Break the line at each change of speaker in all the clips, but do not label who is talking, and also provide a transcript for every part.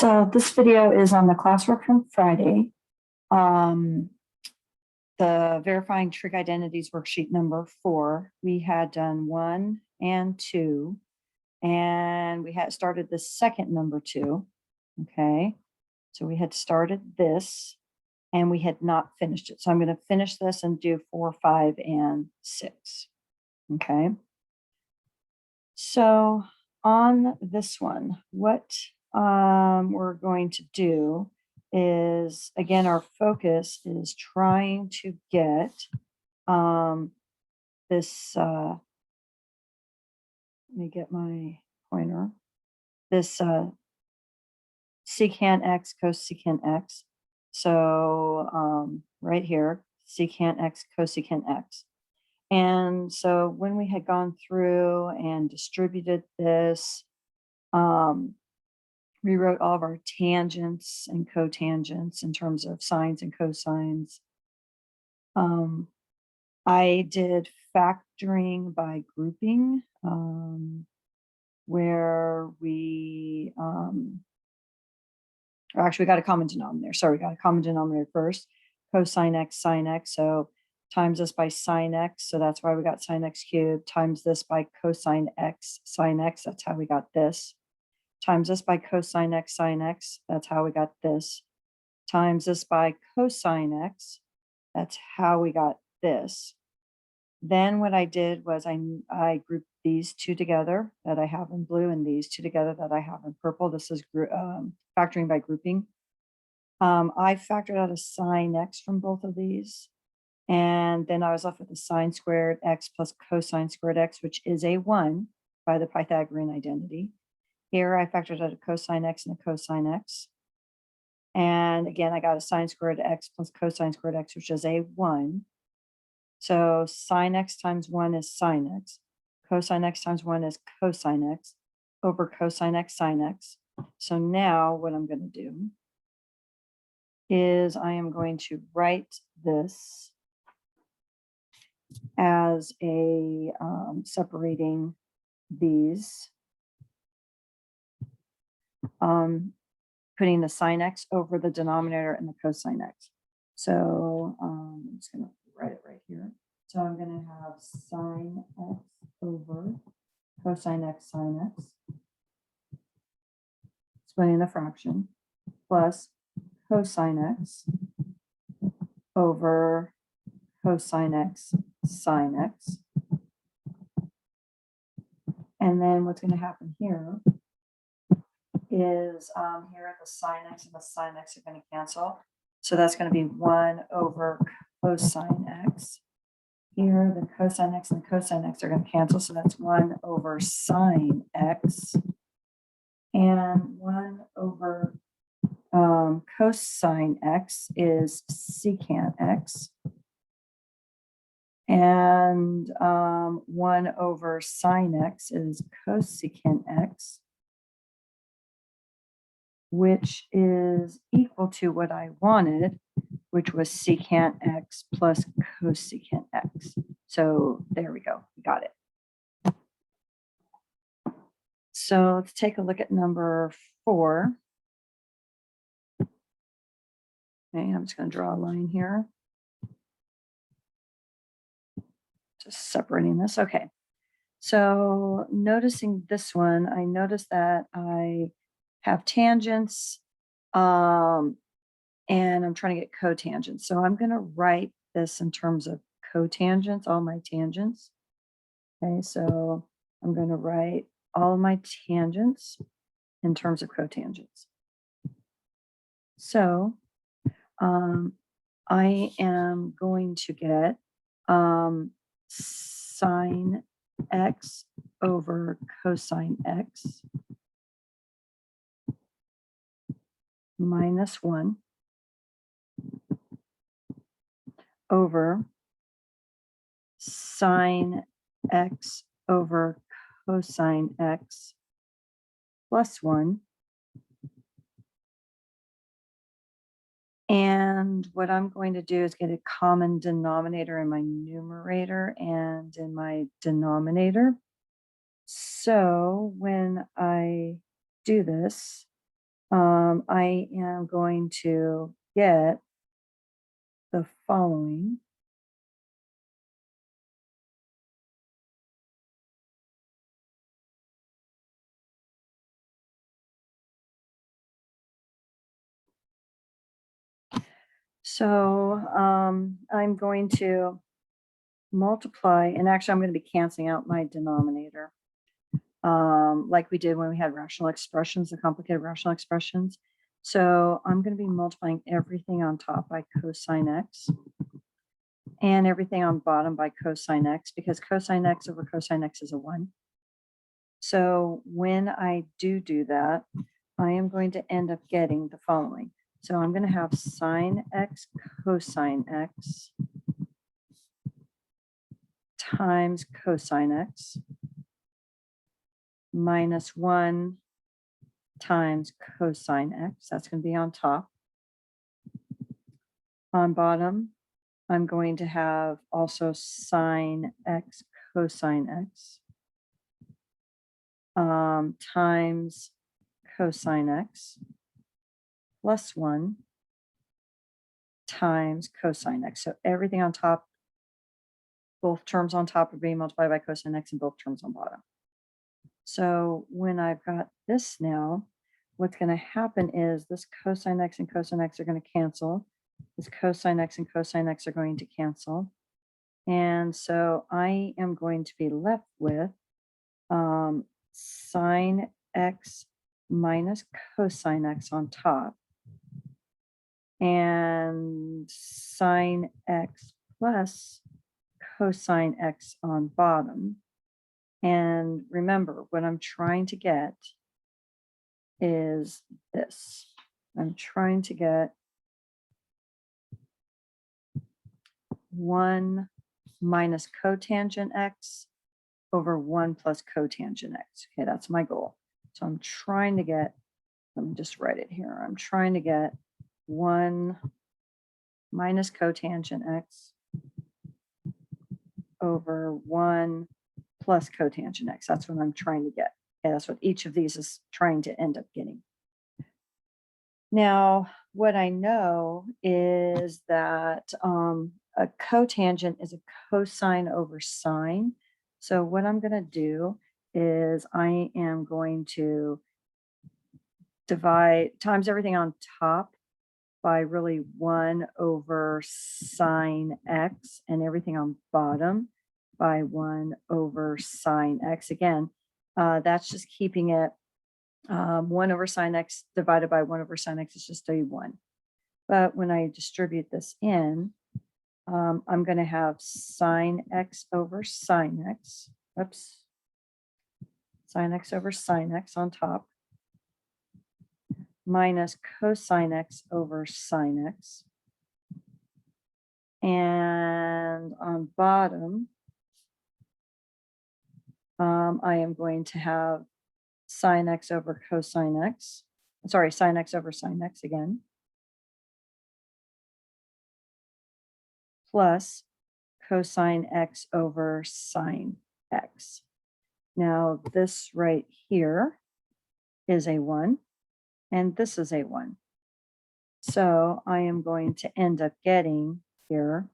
So this video is on the classwork from Friday. The verifying trig identities worksheet number 4. We had done 1 and 2, and we had started the second number 2. Okay, so we had started this and we had not finished it. So I'm going to finish this and do 4, 5, and 6. Okay. So on this one, what we're going to do is, again, our focus is trying to get this, let me get my pointer, this secant x cosecant x. So right here, secant x cosecant x. And so when we had gone through and distributed this, we wrote all of our tangents and cotangents in terms of sines and cosines. I did factoring by grouping, where we, actually we got a common denominator. Sorry, we got a common denominator first, cosine x, sine x. So times this by sine x, so that's why we got sine x cubed, times this by cosine x, sine x, that's how we got this, times this by cosine x, sine x, that's how we got this, times this by cosine x, that's how we got this. Then what I did was I grouped these two together that I have in blue and these two together that I have in purple. This is factoring by grouping. I factored out a sine x from both of these. And then I was left with a sine squared x plus cosine squared x, which is a 1 by the Pythagorean identity. Here I factored out a cosine x and a cosine x. And again, I got a sine squared x plus cosine squared x, which is a 1. So sine x times 1 is sine x. Cosine x times 1 is cosine x over cosine x sine x. So now what I'm going to do is I am going to write this as a separating these, putting the sine x over the denominator and the cosine x. So I'm just going to write it right here. So I'm going to have sine x over cosine x sine x, splitting the fraction, plus cosine x over cosine x sine x. And then what's going to happen here is here the sine x and the sine x are going to cancel. So that's going to be 1 over cosine x. Here the cosine x and the cosine x are going to cancel. So that's 1 over sine x. And 1 over cosine x is secant x. And 1 over sine x is cosecant x, which is equal to what I wanted, which was secant x plus cosecant x. So there we go, we got it. So let's take a look at number 4. Okay, I'm just going to draw a line here. Just separating this. Okay. So noticing this one, I noticed that I have tangents, and I'm trying to get cotangents. So I'm going to write this in terms of cotangents, all my tangents. Okay, so I'm going to write all my tangents in terms of cotangents. So I am going to get sine x over cosine x minus 1 over sine x over cosine x plus 1. And what I'm going to do is get a common denominator in my numerator and in my denominator. So when I do this, I am going to get the following. So I'm going to multiply, and actually I'm going to be canceling out my denominator, like we did when we had rational expressions, the complicated rational expressions. So I'm going to be multiplying everything on top by cosine x and everything on bottom by cosine x, because cosine x over cosine x is a 1. So when I do that, I am going to end up getting the following. So I'm going to have sine x cosine x times cosine x minus 1 times cosine x. That's going to be on top. On bottom, I'm going to have also sine x cosine x times cosine x plus 1 times cosine x. So everything on top, both terms on top are being multiplied by cosine x and both terms on bottom. So when I've got this now, what's going to happen is this cosine x and cosine x are going to cancel. This cosine x and cosine x are going to cancel. And so I am going to be left with sine x minus cosine x on top and sine x plus cosine x on bottom. And remember, what I'm trying to get is this. I'm trying to get 1 minus cotangent x over 1 plus cotangent x. Okay, that's my goal. So I'm trying to get, let me just write it here. I'm trying to get 1 minus cotangent x over 1 plus cotangent x. That's what I'm trying to get. Okay, that's what each of these is trying to end up getting. Now, what I know is that a cotangent is a cosine over sine. So what I'm going to do is I am going to divide times everything on top by really 1 over sine x and everything on bottom by 1 over sine x. Again, that's just keeping it 1 over sine x divided by 1 over sine x is just a 1. But when I distribute this in, I'm going to have sine x over sine x. Oops. Sine x over sine x on top minus cosine x over sine x. And on bottom, I am going to have sine x over cosine x. Sorry, sine x over sine x again. Plus cosine x over sine x. Now this right here is a 1, and this is a 1. So I am going to end up getting here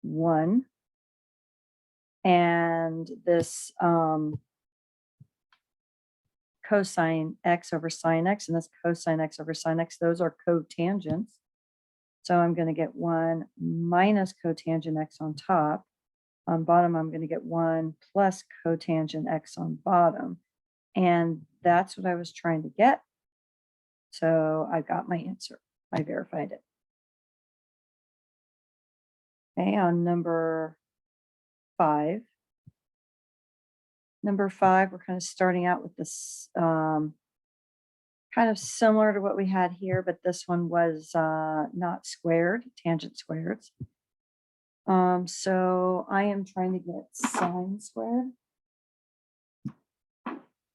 1, and this cosine x over sine x and this cosine x over sine x, those are cotangents. So I'm going to get 1 minus cotangent x on top. On bottom, I'm going to get 1 plus cotangent x on bottom. And that's what I was trying to get. So I got my answer. I verified it. Okay, on number 5. Number 5, we're kind of starting out with this kind of similar to what we had here, but this one was not squared, tangent squared. So I am trying to get sine squared.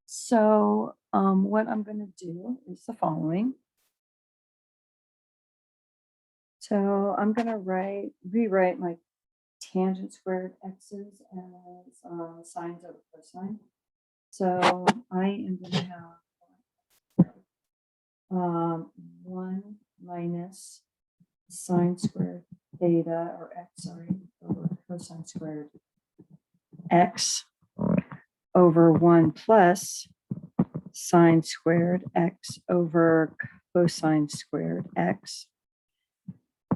So what I'm going to do is the following. So I'm going to rewrite my tangent squared x's as sines over cosine. So I am going to have 1 minus sine squared theta, or x, sorry, over cosine squared x over 1 plus sine squared x over cosine squared x.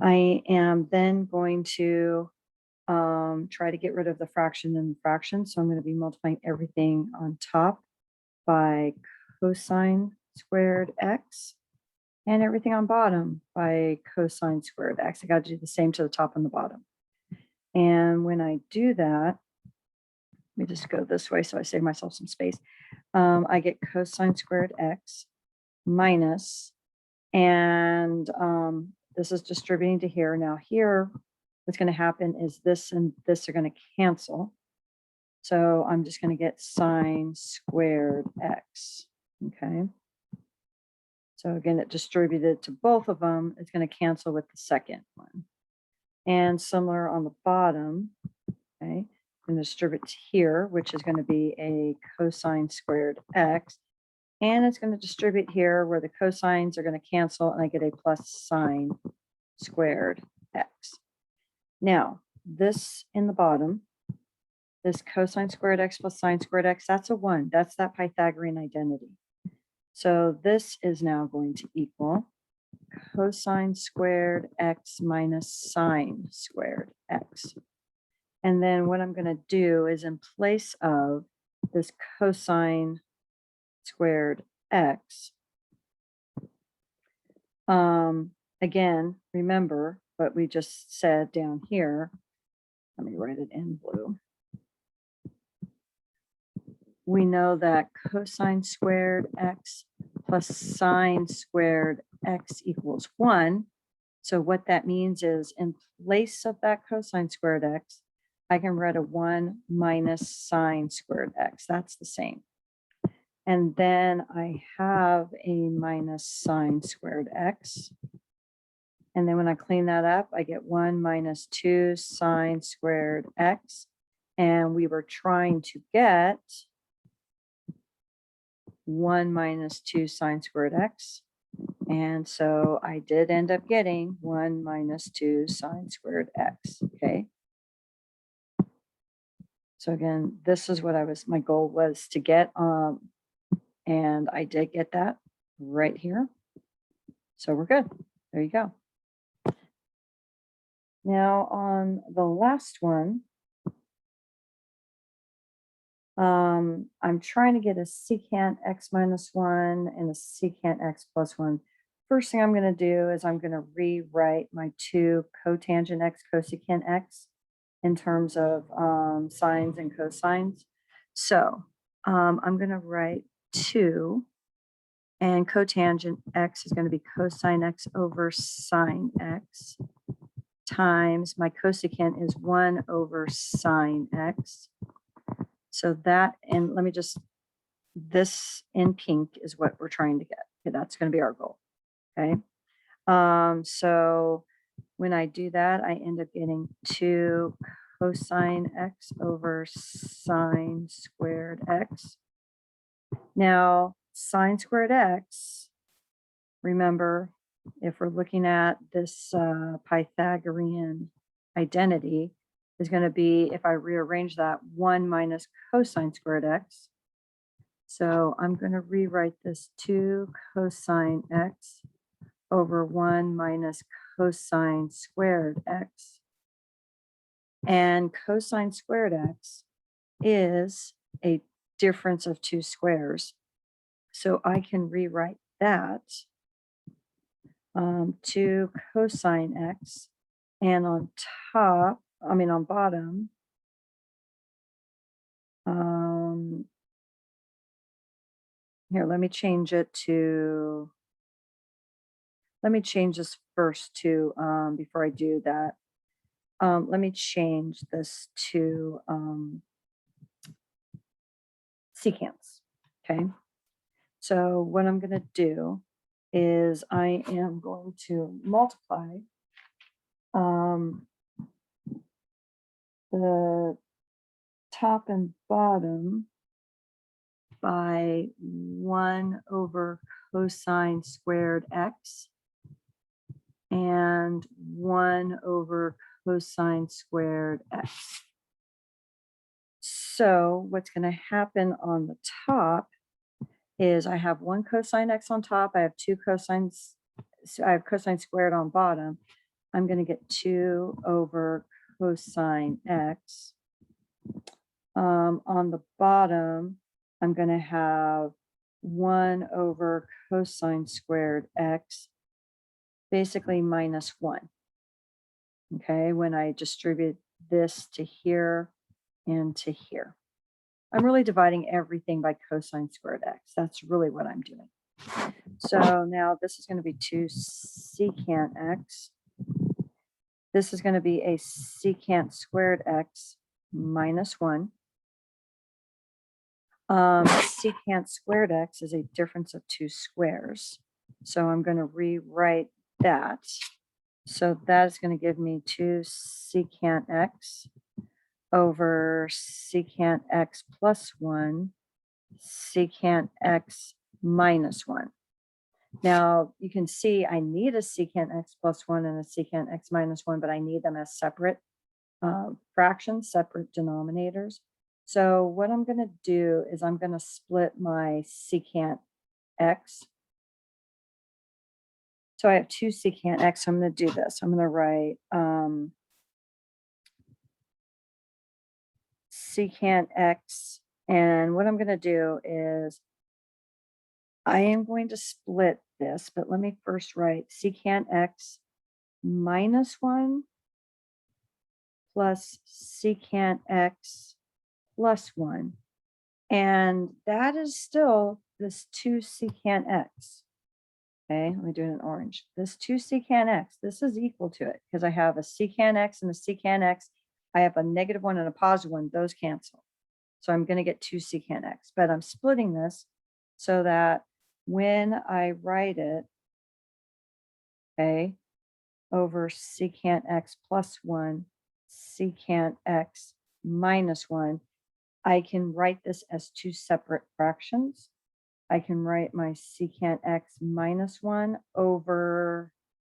I am then going to try to get rid of the fraction and the fraction. So I'm going to be multiplying everything on top by cosine squared x and everything on bottom by cosine squared x. I got to do the same to the top and the bottom. And when I do that, let me just go this way so I save myself some space. I get cosine squared x minus, and this is distributing to here. Now here, what's going to happen is this and this are going to cancel. So I'm just going to get sine squared x, okay? So again, it distributed to both of them. It's going to cancel with the second one. And similar on the bottom, okay? I'm going to distribute to here, which is going to be a cosine squared x. And it's going to distribute here where the cosines are going to cancel, and I get a plus sine squared x. Now, this in the bottom, this cosine squared x plus sine squared x, that's a 1. That's that Pythagorean identity. So this is now going to equal cosine squared x minus sine squared x. And then what I'm going to do is, in place of this cosine squared x, again, remember what we just said down here. Let me write it in blue. We know that cosine squared x plus sine squared x equals 1. So what that means is, in place of that cosine squared x, I can write a 1 minus sine squared x. That's the same. And then I have a minus sine squared x. And then when I clean that up, I get 1 minus 2 sine squared x. And we were trying to get 1 minus 2 sine squared x. And so I did end up getting 1 minus 2 sine squared x, okay? So again, this is what my goal was to get, and I did get that right here. So we're good. There you go. Now on the last one, I'm trying to get a secant x minus 1 and a secant x plus 1. First thing I'm going to do is I'm going to rewrite my 2 cotangent x, cosecant x in terms of sines and cosines. So I'm going to write 2, and cotangent x is going to be cosine x over sine x, times my cosecant is 1 over sine x. So that, and let me just, this in pink is what we're trying to get. Okay, that's going to be our goal. Okay. So when I do that, I end up getting 2 cosine x over sine squared x. Now, sine squared x, remember, if we're looking at this Pythagorean identity, is going to be, if I rearrange that, 1 minus cosine squared x. So I'm going to rewrite this 2 cosine x over 1 minus cosine squared x. And cosine squared x is a difference of 2 squares. So I can rewrite that 2 cosine x, and on top, on bottom, here, let me change this first to, before I do that, let me change this to secants, okay? So what I'm going to do is I am going to multiply the top and bottom by 1 over cosine squared x and 1 over cosine squared x. So what's going to happen on the top is I have 1 cosine x on top. I have 2 cosines. So I have cosine squared on bottom. I'm going to get 2 over cosine x. On the bottom, I'm going to have 1 over cosine squared x, basically minus 1. Okay, when I distribute this to here and to here. I'm really dividing everything by cosine squared x. That's really what I'm doing. So now this is going to be 2 secant x. This is going to be a secant squared x minus 1. Secant squared x is a difference of 2 squares. So I'm going to rewrite that. So that is going to give me 2 secant x over secant x plus 1, secant x minus 1. Now you can see I need a secant x plus 1 and a secant x minus 1, but I need them as separate fractions, separate denominators. So what I'm going to do is I'm going to split my secant x. So I have 2 secant x. So I'm going to do this. I'm going to write secant x. And what I'm going to do is I am going to split this, but let me first write secant x minus 1 plus secant x plus 1. And that is still this 2 secant x. Okay, let me do it in orange. This 2 secant x, this is equal to it because I have a secant x and a secant x. I have a negative 1 and a positive 1. Those cancel. So I'm going to get 2 secant x. But I'm splitting this so that when I write it, okay, over secant x plus 1, secant x minus 1, I can write this as 2 separate fractions. I can write my secant x minus 1 over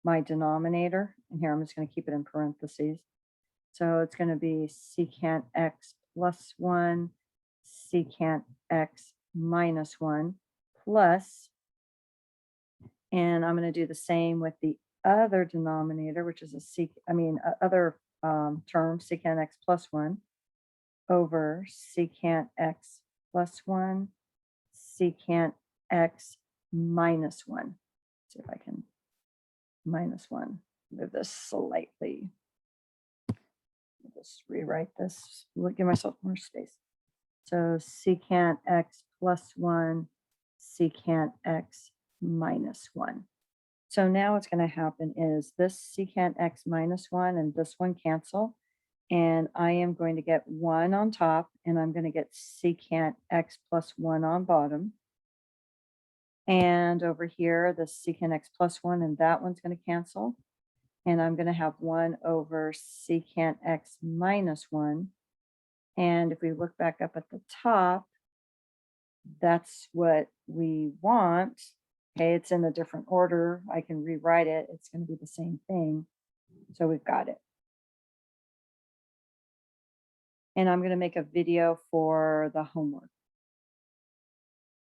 my denominator. And here I'm just going to keep it in parentheses. So it's going to be secant x plus 1, secant x minus 1 plus, and I'm going to do the same with the other denominator, which is other term, secant x plus 1 over secant x plus 1, secant x minus 1. Let's see if I can minus 1. Move this slightly. Just rewrite this. Give myself more space. So secant x plus 1, secant x minus 1. So now what's going to happen is this secant x minus 1 and this one cancel. And I am going to get 1 on top, and I'm going to get secant x plus 1 on bottom. And over here, the secant x plus 1, and that one's going to cancel. And I'm going to have 1 over secant x minus 1. And if we look back up at the top, that's what we want. Okay, it's in a different order. I can rewrite it. It's going to be the same thing. So we've got it. And I'm going to make a video for the homework.